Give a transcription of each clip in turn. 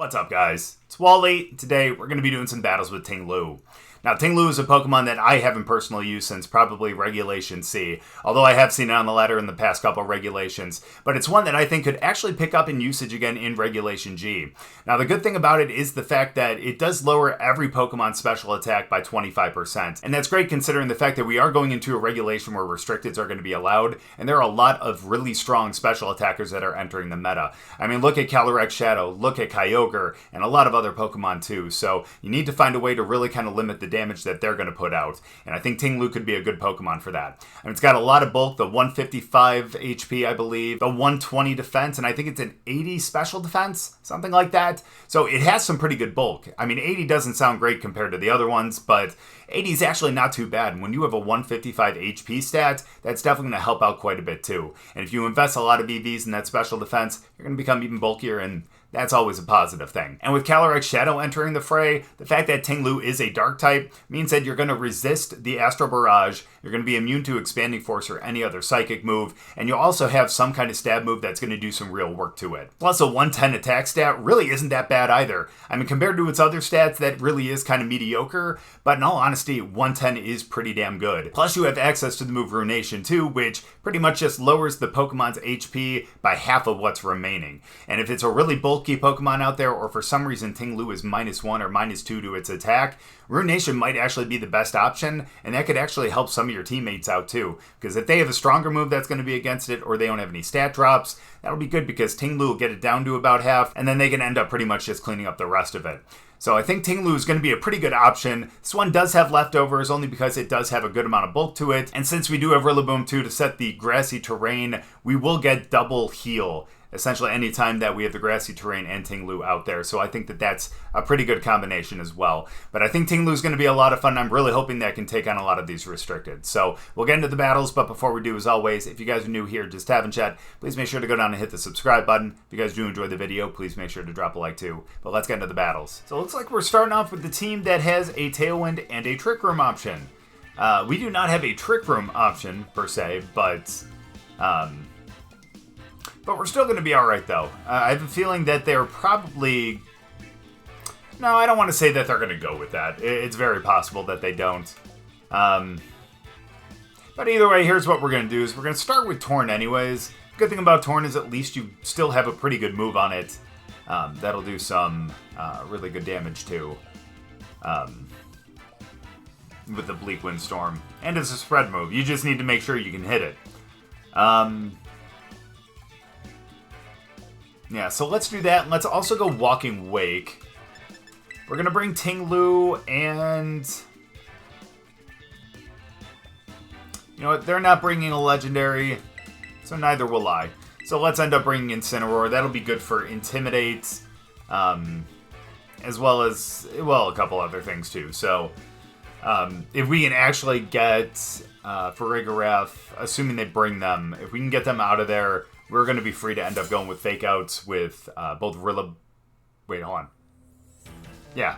What's up, guys? It's Wally. Today, we're going to be doing some battles with Ting-Lu. Now, Ting-Lu is a Pokemon that I haven't personally used since probably Regulation C, although I have seen it on the ladder in the past couple regulations, but it's one that I think could actually pick up in usage again in Regulation G. Now, the good thing about it is the fact that it does lower every Pokemon special attack by 25%, and that's great considering the fact that we are going into a regulation where restricteds are going to be allowed, and there are a lot of really strong special attackers that are entering the meta. I mean, look at Calyrex Shadow, look at Kyogre, and a lot of other Pokemon too, so you need to find a way to really kind of limit the damage that they're going to put out, and I think Ting-Lu could be a good Pokemon for that. I mean, it's got a lot of bulk, the 155 HP, I believe, the 120 defense, and I think it's an 80 special defense, something like that. So it has some pretty good bulk. I mean, 80 doesn't sound great compared to the other ones, but 80 is actually not too bad. And when you have a 155 HP stat, that's definitely going to help out quite a bit too. And if you invest a lot of EVs in that special defense, you're going to become even bulkier, and that's always a positive thing. And with Calyrex Shadow entering the fray, the fact that Ting-Lu is a dark type means that you're going to resist the Astral Barrage, you're going to be immune to Expanding Force or any other psychic move, and you'll also have some kind of stab move that's going to do some real work to it. Plus, a 110 attack stat really isn't that bad either. I mean, compared to its other stats, that really is kind of mediocre, but in all honesty, 110 is pretty damn good. Plus, you have access to the move Ruination too, which pretty much just lowers the Pokemon's HP by half of what's remaining. And if it's a really bulky Pokemon out there, or for some reason Ting-Lu is -1 or -2 to its attack, Ruination might actually be the best option, and that could actually help some of your teammates out too. Because if they have a stronger move that's going to be against it, or they don't have any stat drops, that'll be good because Ting-Lu will get it down to about half, and then they can end up pretty much just cleaning up the rest of it. So I think Ting-Lu is going to be a pretty good option. This one does have leftovers only because it does have a good amount of bulk to it, and since we do have Rillaboom too to set the grassy terrain, we will get double heal essentially anytime that we have the grassy terrain and Ting-Lu out there. So I think that that's a pretty good combination as well. But I think Ting-Lu is going to be a lot of fun. I'm really hoping that I can take on a lot of these restricted. So we'll get into the battles, but before we do, as always, if you guys are new here, just having chat, please make sure to go down and hit the subscribe button. If you guys do enjoy the video, please make sure to drop a like too. But let's get into the battles. So it looks like we're starting off with the team that has a Tailwind and a Trick Room option. We do not have a Trick Room option per se, but we're still going to be alright, though. I have a feeling that they're probably... No, I don't want to say that they're going to go with that. It's very possible that they don't. But either way, here's what we're going to do. Is we're going to start with Torn anyways. Good thing about Torn is at least you still have a pretty good move on it. That'll do some really good damage, too. With the Bleak Windstorm. And it's a spread move. You just need to make sure you can hit it. Yeah, so let's do that. Let's also go Walking Wake. We're going to bring Ting-Lu and... You know what? They're not bringing a Legendary, so neither will I. So let's end up bringing Incineroar. That'll be good for Intimidate, as well as, well, a couple other things too. So if we can actually get Farigiraf, assuming they bring them, if we can get them out of there, we're going to be free to end up going with Fake Outs with both Rillaboom. Wait, hold on. Yeah.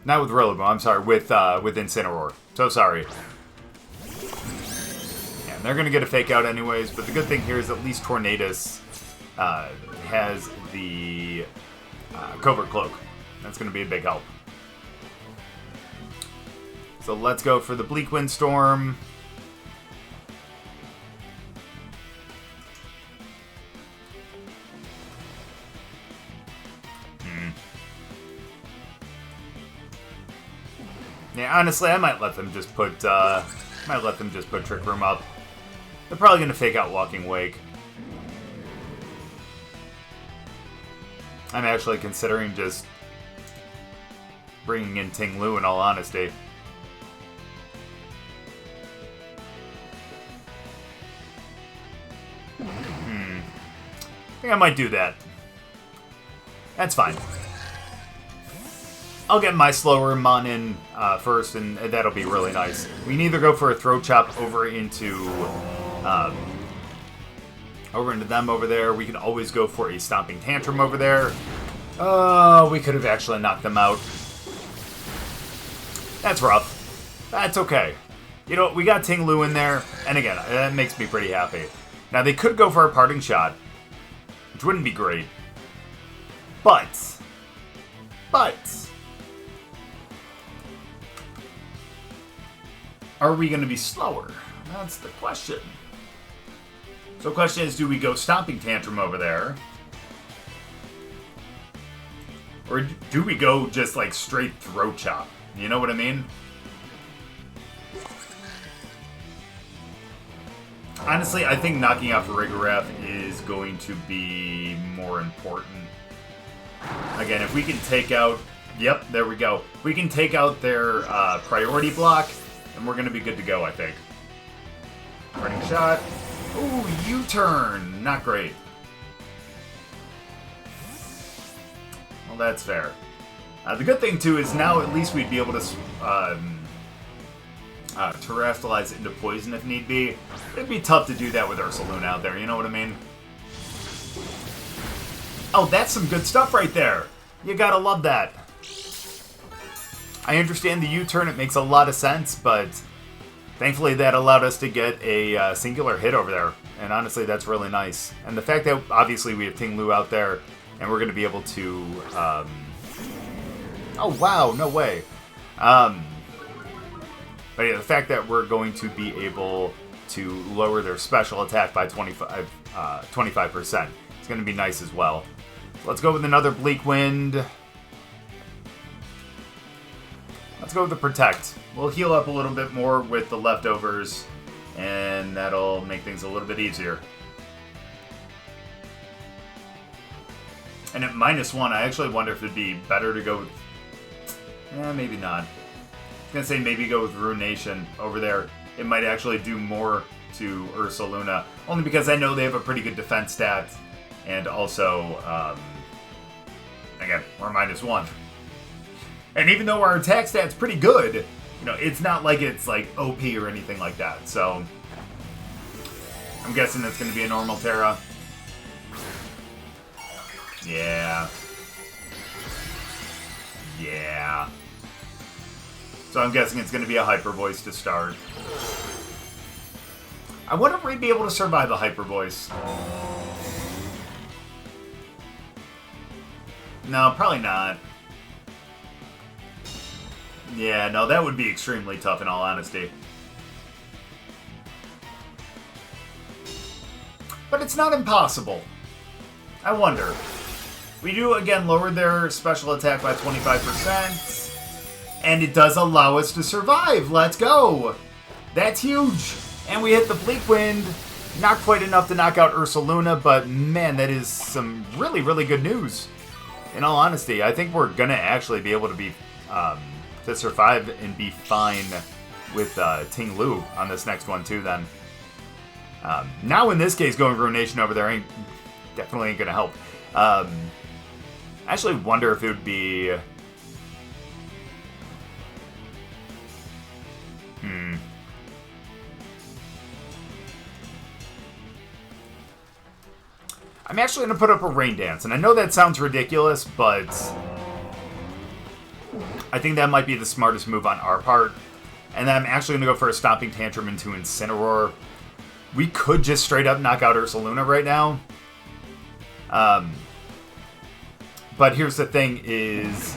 Not with Rillaboom, I'm sorry. With Incineroar. So sorry. Yeah, and they're going to get a Fake Out anyways, but the good thing here is at least Tornadus has the Covert Cloak. That's going to be a big help. So let's go for the Bleak Windstorm. Yeah, honestly, I might let them just put Trick Room up. They're probably gonna Fake Out Walking Wake. I'm actually considering just bringing in Ting-Lu in all honesty. I think I might do that. That's fine. I'll get my slower Mon in first, and that'll be really nice. We can either go for a Throat Chop over into them over there. We can always go for a Stomping Tantrum over there. Oh, we could have actually knocked them out. That's rough. That's okay. You know, we got Ting-Lu in there, and again, that makes me pretty happy. Now, they could go for a Parting Shot, which wouldn't be great. But But are we going to be slower? That's the question. So the question is, do we go Stomping Tantrum over there? Or do we go just like straight Throat Chop? You know what I mean? Honestly, I think knocking out Rillaboom is going to be more important. Again, if we can take out... Yep, there we go. We can take out their priority block, and we're going to be good to go, I think. Running shot. Ooh, U-turn. Not great. Well, that's fair. The good thing, too, is now at least we'd be able to terrestrialize into poison if need be. It'd be tough to do that with Ursaluna out there, you know what I mean? Oh, that's some good stuff right there. You gotta love that. I understand the U-turn, it makes a lot of sense, but thankfully that allowed us to get a singular hit over there. And honestly, that's really nice. And the fact that obviously we have Ting-Lu out there, and we're going to be able to... Oh, wow, no way. But yeah, the fact that we're going to be able to lower their special attack by 25%. It's going to be nice as well. Let's go with another Bleak Wind. Let's go with the Protect. We'll heal up a little bit more with the Leftovers, and that'll make things a little bit easier. And at -1, I actually wonder if it'd be better to go with... maybe not. I was going to say maybe go with Ruination over there. It might actually do more to Ursaluna, only because I know they have a pretty good defense stat, and also, again, we're -1. And even though our attack stat's pretty good, you know, it's not like it's like OP or anything like that. So I'm guessing that's going to be a normal Terra. Yeah. Yeah. So I'm guessing it's going to be a Hyper Voice to start. I wonder if we'd be able to survive a Hyper Voice. No, probably not. Yeah, no, that would be extremely tough in all honesty. But it's not impossible. I wonder. We do, again, lower their special attack by 25%. And it does allow us to survive. Let's go. That's huge. And we hit the Bleak Wind. Not quite enough to knock out Ursaluna, but man, that is some really, really good news. In all honesty, I think we're going to actually be able to be... to survive and be fine with Ting-Lu on this next one too then. Now in this case, going Ruination over there definitely ain't gonna help. I actually wonder if it would be... I'm actually gonna put up a Rain Dance, and I know that sounds ridiculous, but... I think that might be the smartest move on our part. And then I'm actually going to go for a Stomping Tantrum into Incineroar. We could just straight up knock out Ursaluna right now. But here's the thing is,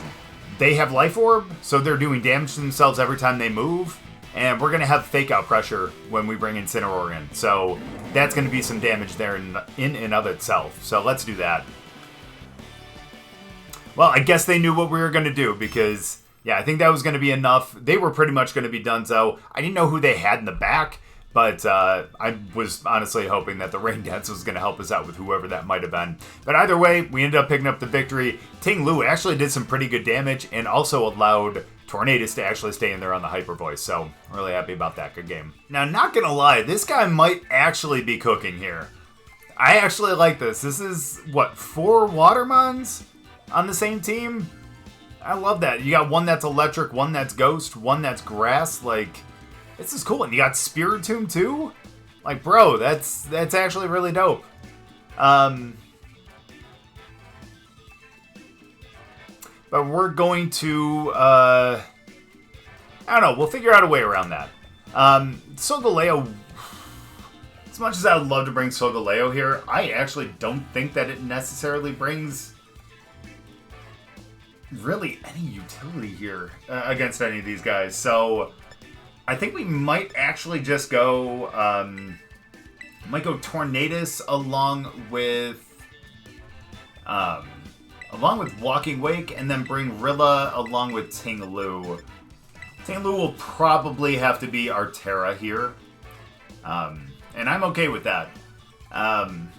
they have Life Orb, so they're doing damage to themselves every time they move. And we're going to have Fake Out Pressure when we bring Incineroar in. So that's going to be some damage there in and of itself. So let's do that. Well, I guess they knew what we were going to do because, yeah, I think that was going to be enough. They were pretty much going to be done, so I didn't know who they had in the back, but I was honestly hoping that the Rain Dance was going to help us out with whoever that might have been. But either way, we ended up picking up the victory. Ting-Lu actually did some pretty good damage and also allowed Tornadus to actually stay in there on the Hyper Voice, so I'm really happy about that. Good game. Now, not going to lie, this guy might actually be cooking here. I actually like this. This is, what, 4 Watermons on the same team? I love that. You got one that's electric, one that's ghost, one that's grass. Like, this is cool. And you got Spiritomb too? Like, bro, that's actually really dope. But we're going to, I don't know, we'll figure out a way around that. Solgaleo, as much as I would love to bring Solgaleo here, I actually don't think that it necessarily brings really any utility here against any of these guys. So I think we might actually just go, might go Tornadus along with Walking Wake, and then bring Rilla along with Ting-Lu. Ting-Lu will probably have to be our Terra here. And I'm okay with that.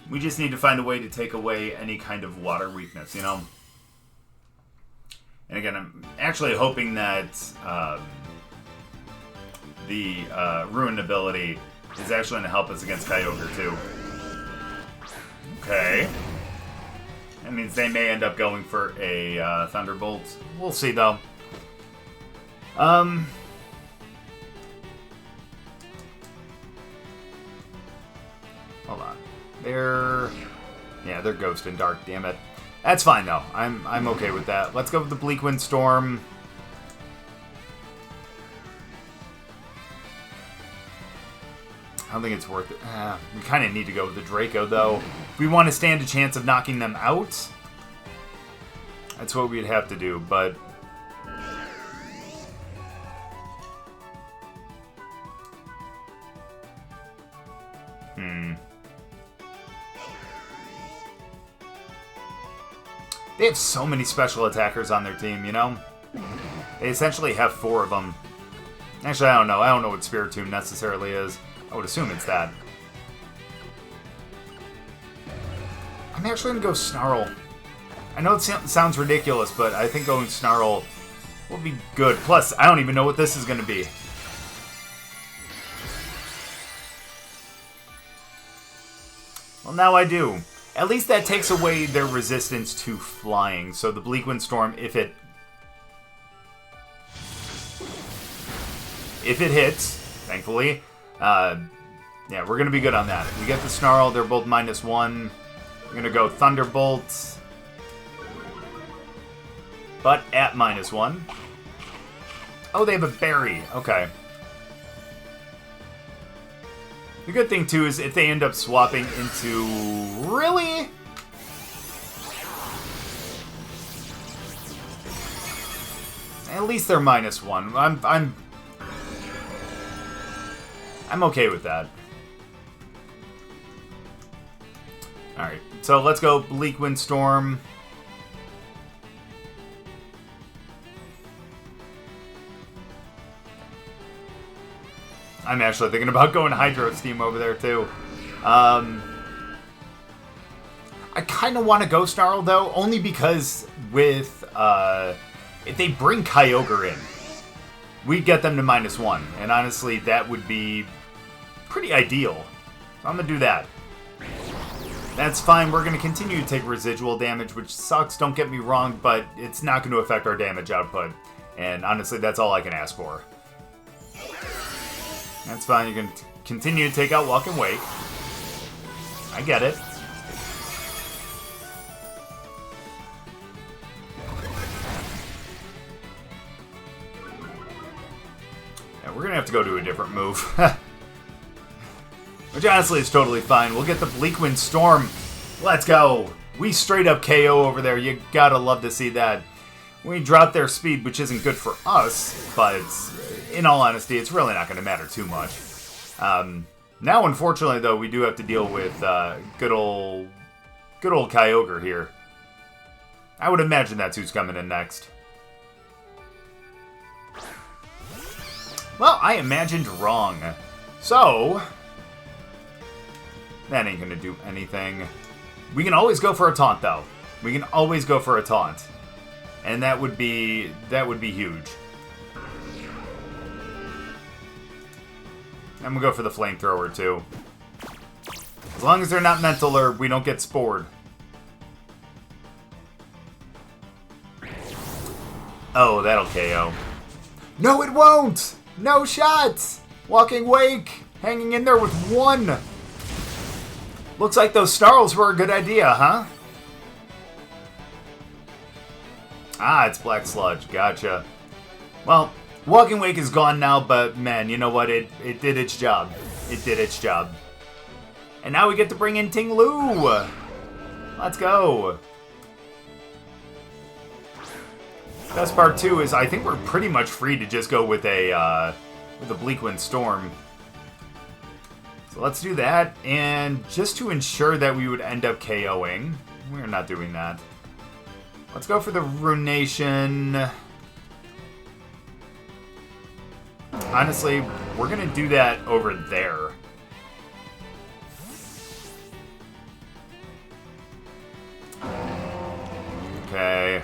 We just need to find a way to take away any kind of water weakness, you know? And again, I'm actually hoping that the Ruin ability is actually going to help us against Kyogre, too. Okay. That means they may end up going for a Thunderbolt. We'll see, though. Hold on. They're Ghost and Dark, damn it. That's fine, though. I'm okay with that. Let's go with the Bleak Wind Storm. I don't think it's worth it. We kind of need to go with the Draco, though. If we want to stand a chance of knocking them out, that's what we'd have to do, but... They have so many special attackers on their team, you know? They essentially have 4 of them. Actually, I don't know. I don't know what Spiritomb necessarily is. I would assume it's that. I'm actually going to go Snarl. I know it sounds ridiculous, but I think going Snarl will be good. Plus, I don't even know what this is going to be. Well, now I do. At least that takes away their resistance to flying. So the Bleak Wind Storm, if it hits, thankfully, yeah, we're going to be good on that. We get the Snarl. They're both -1. We're going to go Thunderbolt, but at -1. Oh, they have a Berry. Okay. The good thing, too, is if they end up swapping into... Really? At least they're -1. I'm okay with that. Alright, so let's go Bleak Wind Storm. I'm actually thinking about going Hydro Steam over there, too. I kind of want to go Snarl, though, only because with... if they bring Kyogre in, we get them to -1. And honestly, that would be pretty ideal. So I'm going to do that. That's fine. We're going to continue to take residual damage, which sucks, don't get me wrong, but it's not going to affect our damage output. And honestly, that's all I can ask for. That's fine. You can continue to take out Walk and Wake. I get it. Yeah, we're going to have to go to a different move. Which honestly is totally fine. We'll get the Bleak Wind Storm. Let's go. We straight up KO over there. You gotta love to see that. We drop their speed, which isn't good for us, but in all honesty, it's really not going to matter too much. Now, unfortunately, though, we do have to deal with good old Kyogre here. I would imagine that's who's coming in next. Well, I imagined wrong. So, that ain't going to do anything. We can always go for a taunt, though. We can always go for a taunt. And that would be huge. I'm gonna go for the Flamethrower too. As long as they're not Mental Herb, we don't get Spored. Oh, that'll KO. No, it won't! No shots! Walking Wake, hanging in there with 1. Looks like those Snarls were a good idea, huh? Ah, it's Black Sludge. Gotcha. Well, Walking Wake is gone now, but man, you know what? It did its job. It did its job. And now we get to bring in Ting-Lu. Let's go. Best part too is I think we're pretty much free to just go with a Bleak Wind Storm. So let's do that, and just to ensure that we would end up KOing, we're not doing that. Let's go for the Ruination. Honestly, we're gonna do that over there. Okay.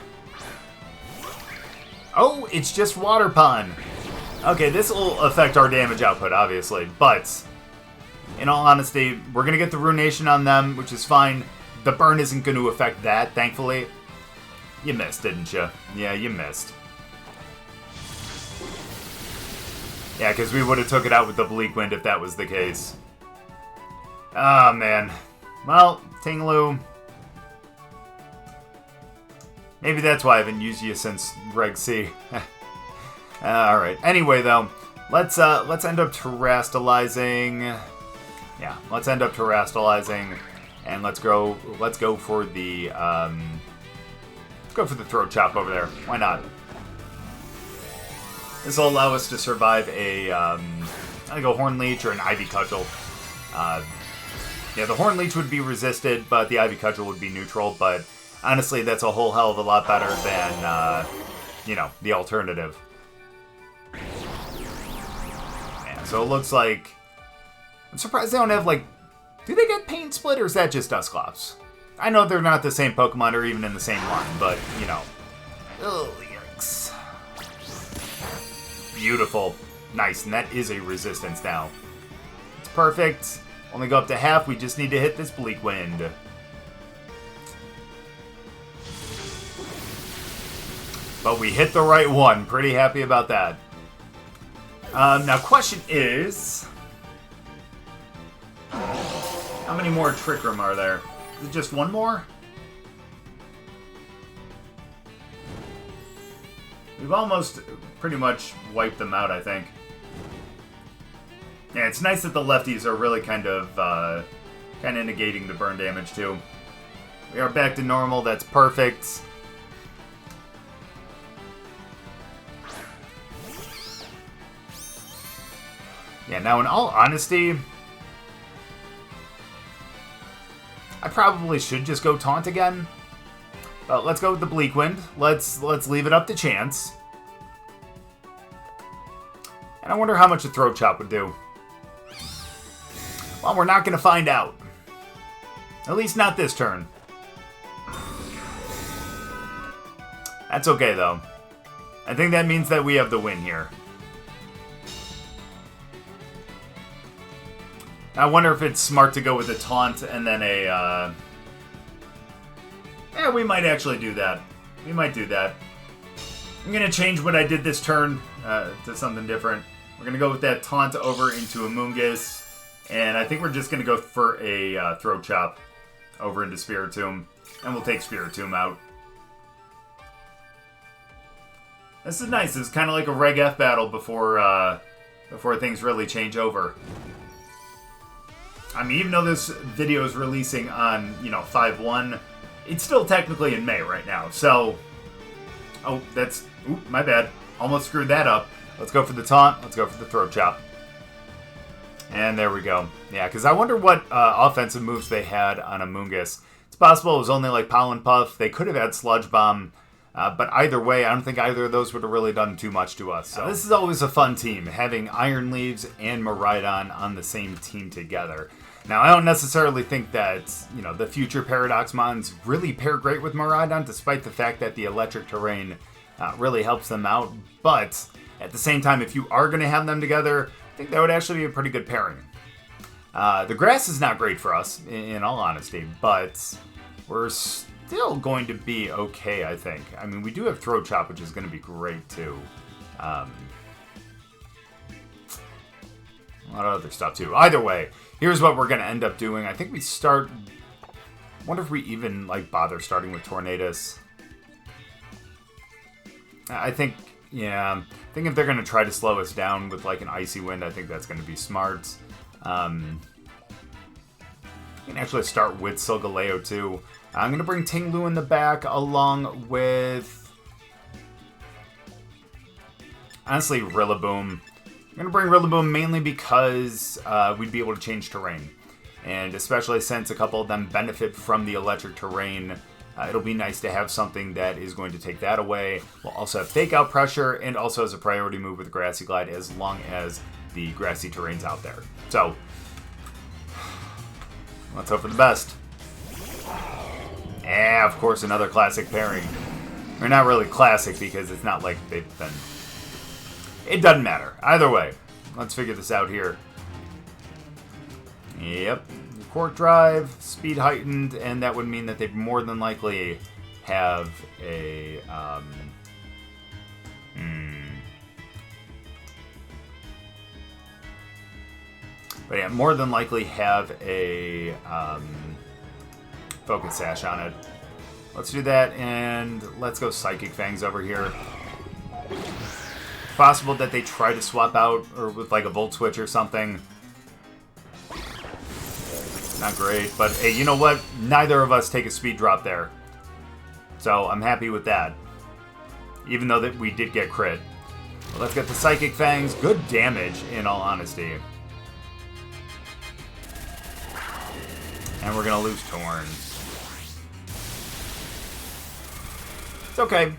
Oh, it's just Water Pun. Okay, this will affect our damage output, obviously, but in all honesty, we're going to get the Ruination on them, which is fine. The burn isn't going to affect that, thankfully. You missed, didn't you? Yeah, you missed. Yeah, because we would have took it out with the Bleak Wind if that was the case. Oh, man. Well, Ting-Lu. Maybe that's why I haven't used you since Reg C. Alright. Anyway, though, let's end up terastallizing. Yeah, let's end up terastallizing, and let's go for the Throat Chop over there. Why not? This will allow us to survive like a Horn Leech or an Ivy Cudgel. Yeah, the Horn Leech would be resisted, but the Ivy Cudgel would be neutral. But honestly, that's a whole hell of a lot better than the alternative. Yeah, so it looks like. I'm surprised they don't have, like... Do they get Paint Split, or is that just Dusclops? I know they're not the same Pokemon or even in the same line, but, you know. Oh, yikes. Beautiful. Nice, and that is a resistance now. It's perfect. Only go up to half. We just need to hit this Bleak Wind. But we hit the right one. Pretty happy about that. Now, question is... How many more Trick Room are there? Is it just one more? We've almost pretty much wiped them out, I think. Yeah, it's nice that the lefties are really kind of negating the burn damage, too. We are back to normal. That's perfect. Yeah, now in all honesty... I probably should just go Taunt again. But let's go with the Bleak Wind. Let's leave it up to chance. And I wonder how much a Throat Chop would do. Well, we're not going to find out. At least not this turn. That's okay, though. I think that means that we have the win here. I wonder if it's smart to go with a Taunt and then a, Yeah, we might actually do that. We might do that. I'm going to change what I did this turn to something different. We're going to go with that Taunt over into a Moongus. And I think we're just going to go for a Throat Chop over into Spiritomb. And we'll take Spiritomb out. This is nice. This is kind of like a Reg F battle before things really change over. I mean, even though this video is releasing on, 5/1, it's still technically in May right now. So, oh, that's, oop, my bad. Almost screwed that up. Let's go for the Taunt. Let's go for the Throat Chop. And there we go. Yeah, because I wonder what offensive moves they had on a Moongus. It's possible it was only like Pollen Puff. They could have had Sludge Bomb. But either way, I don't think either of those would have really done too much to us. So this is always a fun team, having Iron Leaves and Miraidon on the same team together. Now, I don't necessarily think that, the future Paradoxmons really pair great with Miraidon, despite the fact that the electric terrain really helps them out. But at the same time, if you are going to have them together, I think that would actually be a pretty good pairing. The grass is not great for us, in all honesty, but we're still going to be okay, I think. I mean, we do have Throat Chop, which is going to be great, too. A lot of other stuff, too. Either way, here's what we're going to end up doing. I think we start... I wonder if we even, bother starting with Tornadus. I think, yeah... I think if they're going to try to slow us down with, an Icy Wind, I think that's going to be smart. We can actually start with Solgaleo, too. I'm going to bring Ting-Lu in the back along with... honestly, Rillaboom. I'm going to bring Rillaboom mainly because we'd be able to change terrain. And especially since a couple of them benefit from the electric terrain, it'll be nice to have something that is going to take that away. We'll also have Fake Out Pressure, and also as a priority move with Grassy Glide as long as the grassy terrain's out there. So, let's hope for the best. Yeah, of course, another classic pairing. Or not really classic, because it's not like they've been... It doesn't matter. Either way, let's figure this out here. Yep. Court Drive, speed heightened, and that would mean that they more than likely have a... But yeah, more than likely have a Focus Sash on it. Let's do that, and let's go Psychic Fangs over here. It's possible that they try to swap out or with like a Volt Switch or something. Not great, but hey, you know what? Neither of us take a speed drop there. So I'm happy with that. Even though that we did get crit. Well, let's get the Psychic Fangs. Good damage, in all honesty. And we're going to lose Torn. It's okay.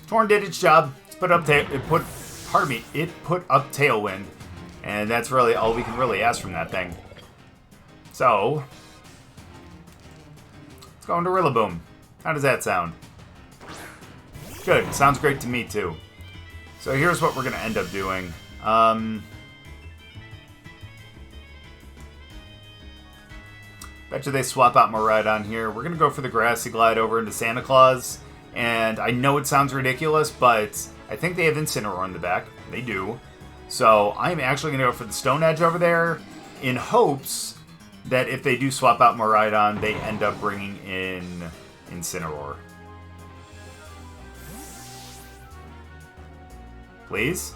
Torn did its job. It put up Tailwind. And that's really all we can really ask from that thing. So, let's go into Rillaboom. How does that sound? Good. Sounds great to me, too. So here's what we're going to end up doing. Bet you they swap out Miraidon here. We're going to go for the Grassy Glide over into Santa Claus. And I know it sounds ridiculous, but I think they have Incineroar in the back. They do. So I'm actually going to go for the Stone Edge over there in hopes that if they do swap out Miraidon, they end up bringing in Incineroar. Please?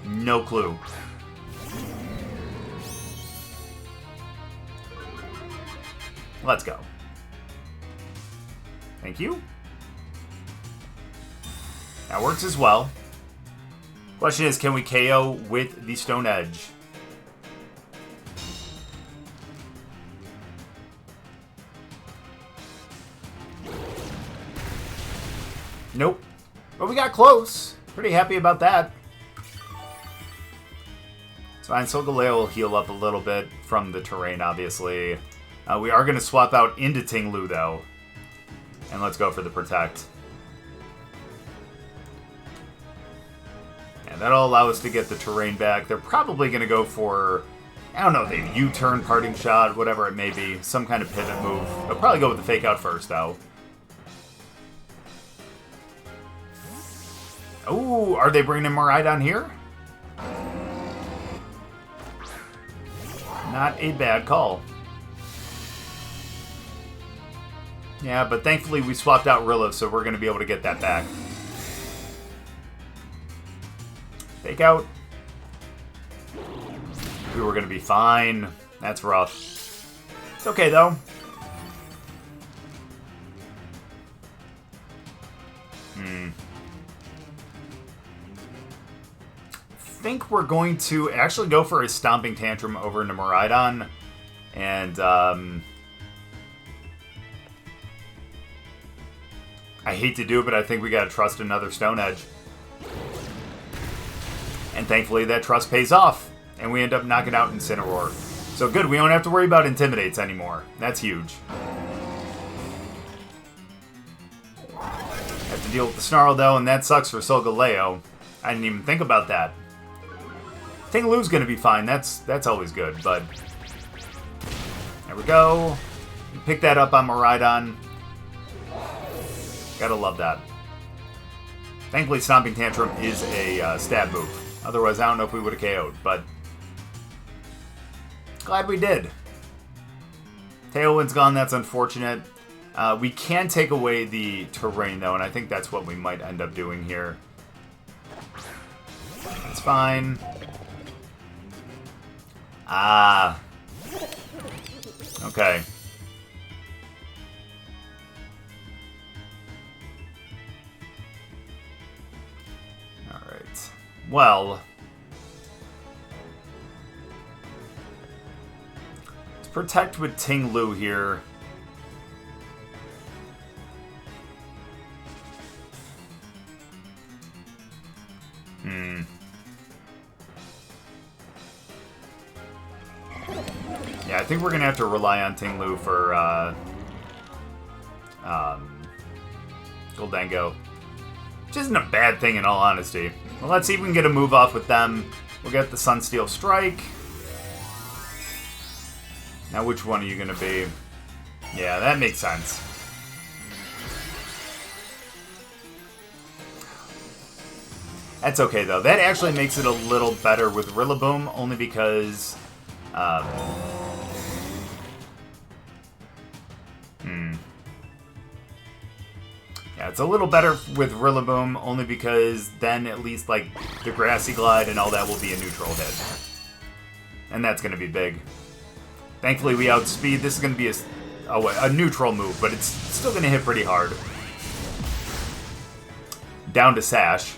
No clue. Let's go. Thank you. That works as well. Question is, can we KO with the Stone Edge? Nope. But we got close. Pretty happy about that. It's fine. Solgaleo will heal up a little bit from the terrain, obviously. We are going to swap out into Ting-Lu, though. And let's go for the Protect. And that'll allow us to get the terrain back. They're probably going to go for, I don't know, the U-turn, Parting Shot, whatever it may be. Some kind of pivot move. They'll probably go with the Fake Out first, though. Oh, are they bringing in Miraidon here? Not a bad call. Yeah, but thankfully we swapped out Rilla, so we're going to be able to get that back. Fake Out. We were going to be fine. That's rough. It's okay, though. I think we're going to actually go for a Stomping Tantrum over into Miraidon. And, I hate to do it, but I think we gotta trust another Stone Edge. And thankfully that trust pays off. And we end up knocking out Incineroar. So good, we don't have to worry about Intimidates anymore. That's huge. Have to deal with the Snarl, though, and that sucks for Solgaleo. I didn't even think about that. Ting-Lu's gonna be fine. That's always good, but... There we go. Pick that up on Miraidon. Gotta love that. Thankfully, Stomping Tantrum is a stab move. Otherwise, I don't know if we would have KO'd, but... Glad we did. Tailwind's gone, that's unfortunate. We can take away the terrain, though, and I think that's what we might end up doing here. That's fine. Ah. Okay. well, let's protect with Ting-Lu here. Yeah, I think we're going to have to rely on Ting-Lu for Goldango. Which isn't a bad thing in all honesty. Well, let's see if we can get a move off with them. We'll get the Sunsteel Strike. Now, which one are you going to be? Yeah, that makes sense. That's okay, though. That actually makes it a little better with Rillaboom, only because... Yeah, it's a little better with Rillaboom, only because then at least, like, the Grassy Glide and all that will be a neutral hit. And that's going to be big. Thankfully, we outspeed. This is going to be a neutral move, but it's still going to hit pretty hard. Down to Sash.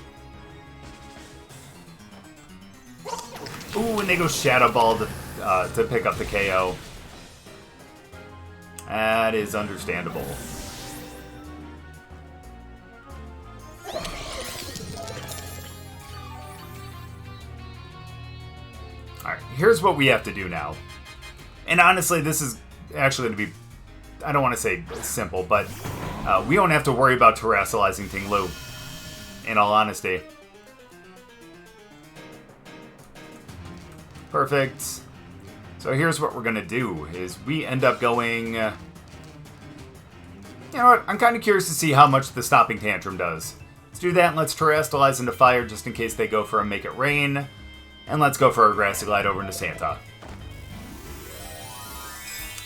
Ooh, and they go Shadow Ball to pick up the KO. That is understandable. Alright, here's what we have to do now. And honestly, this is actually going to be, I don't want to say simple, but we don't have to worry about terrestrializing Ting-Lu, in all honesty. Perfect. So here's what we're going to do, is we end up going... you know what, I'm kind of curious to see how much the Stopping Tantrum does. Let's do that, and let's terrestrialize into Fire just in case they go for a Make It Rain. And let's go for a Grassy Glide over into Santa.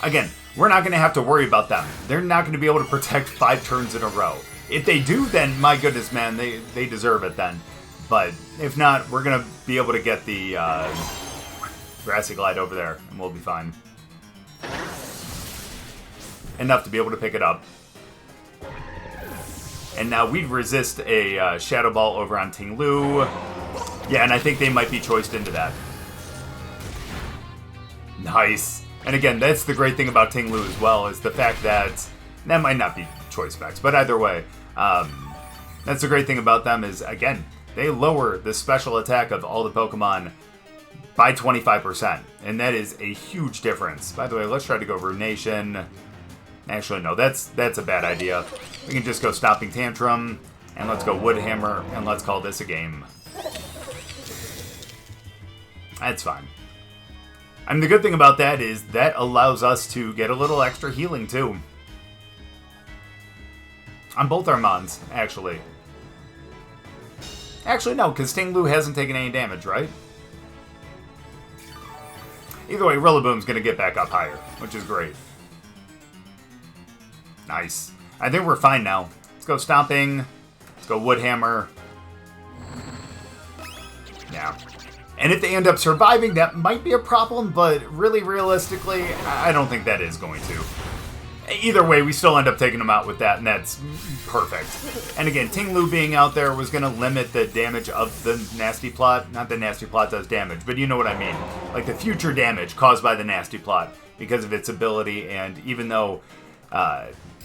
Again, we're not going to have to worry about them. They're not going to be able to protect 5 turns in a row. If they do, then my goodness, man, they deserve it then. But if not, we're going to be able to get the Grassy Glide over there, and we'll be fine. Enough to be able to pick it up. And now we'd resist a Shadow Ball over on Ting-Lu. Yeah, and I think they might be choiced into that. Nice. And again, that's the great thing about Ting-Lu as well, is the fact that might not be choice specs, but either way, that's the great thing about them is, again, they lower the special attack of all the Pokemon by 25%, and that is a huge difference. By the way, let's try to go Ruination. Actually, no, that's a bad idea. We can just go Stopping Tantrum, and let's go Wood Hammer, and let's call this a game. That's fine. And the good thing about that is that allows us to get a little extra healing, too. On both our Mons, actually. Actually, no, because Ting-Lu hasn't taken any damage, right? Either way, Rillaboom's going to get back up higher, which is great. Nice. I think we're fine now. Let's go Stomping. Let's go Wood Hammer. Yeah. And if they end up surviving, that might be a problem, but really, realistically, I don't think that is going to. Either way, we still end up taking them out with that, and that's perfect. And again, Ting-Lu being out there was going to limit the damage of the Nasty Plot. Not that Nasty Plot does damage, but you know what I mean. Like the future damage caused by the Nasty Plot because of its ability, and even though,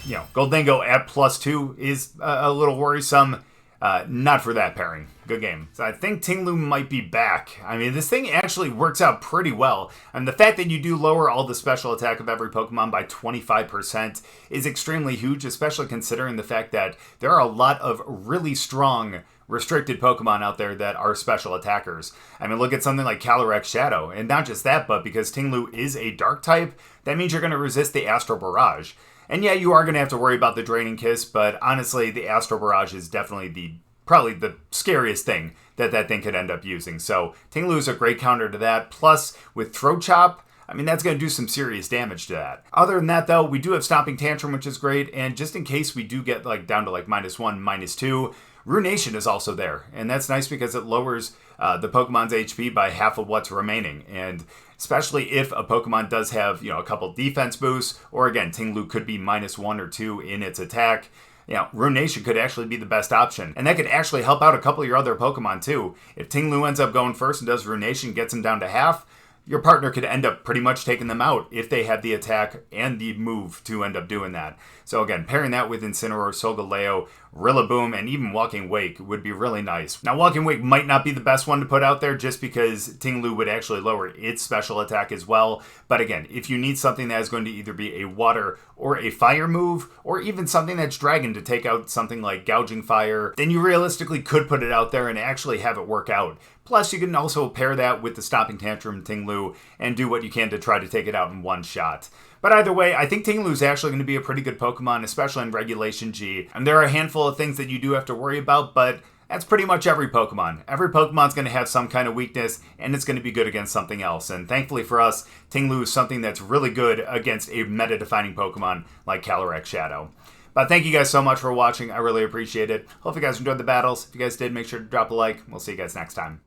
you know, Goldango at +2 is a little worrisome, not for that pairing. Good game. So I think Ting-Lu might be back. I mean, this thing actually works out pretty well. And the fact that you do lower all the special attack of every Pokemon by 25% is extremely huge, especially considering the fact that there are a lot of really strong restricted Pokemon out there that are special attackers. I mean, look at something like Calyrex Shadow. And not just that, but because Ting-Lu is a Dark type, that means you're going to resist the Astral Barrage. And yeah, you are going to have to worry about the Draining Kiss, but honestly, the Astral Barrage is definitely probably the scariest thing that thing could end up using. So Ting-Lu is a great counter to that. Plus, with Throat Chop, I mean, that's going to do some serious damage to that. Other than that, though, we do have Stomping Tantrum, which is great. And just in case we do get like down to like -1, -2, Ruination is also there. And that's nice because it lowers the Pokemon's HP by half of what's remaining. And especially if a Pokemon does have, you know, a couple defense boosts, or again, Ting-Lu could be -1 or 2 in its attack. Ruination could actually be the best option. And that could actually help out a couple of your other Pokemon too. If Ting-Lu ends up going first and does Ruination, gets him down to half, your partner could end up pretty much taking them out if they have the attack and the move to end up doing that. So again, pairing that with Incineroar, Solgaleo, Rillaboom, and even Walking Wake would be really nice. Now, Walking Wake might not be the best one to put out there just because Ting-Lu would actually lower its special attack as well. But again, if you need something that is going to either be a water or a fire move, or even something that's dragon to take out something like Gouging Fire, then you realistically could put it out there and actually have it work out. Plus, you can also pair that with the Stomping Tantrum Ting-Lu and do what you can to try to take it out in one shot. But either way, I think Ting-Lu is actually going to be a pretty good Pokemon, especially in Regulation G. And there are a handful of things that you do have to worry about, but that's pretty much every Pokemon. Every Pokemon's going to have some kind of weakness, and it's going to be good against something else. And thankfully for us, Ting-Lu is something that's really good against a meta-defining Pokemon like Calyrex Shadow. But thank you guys so much for watching. I really appreciate it. Hope you guys enjoyed the battles. If you guys did, make sure to drop a like. We'll see you guys next time.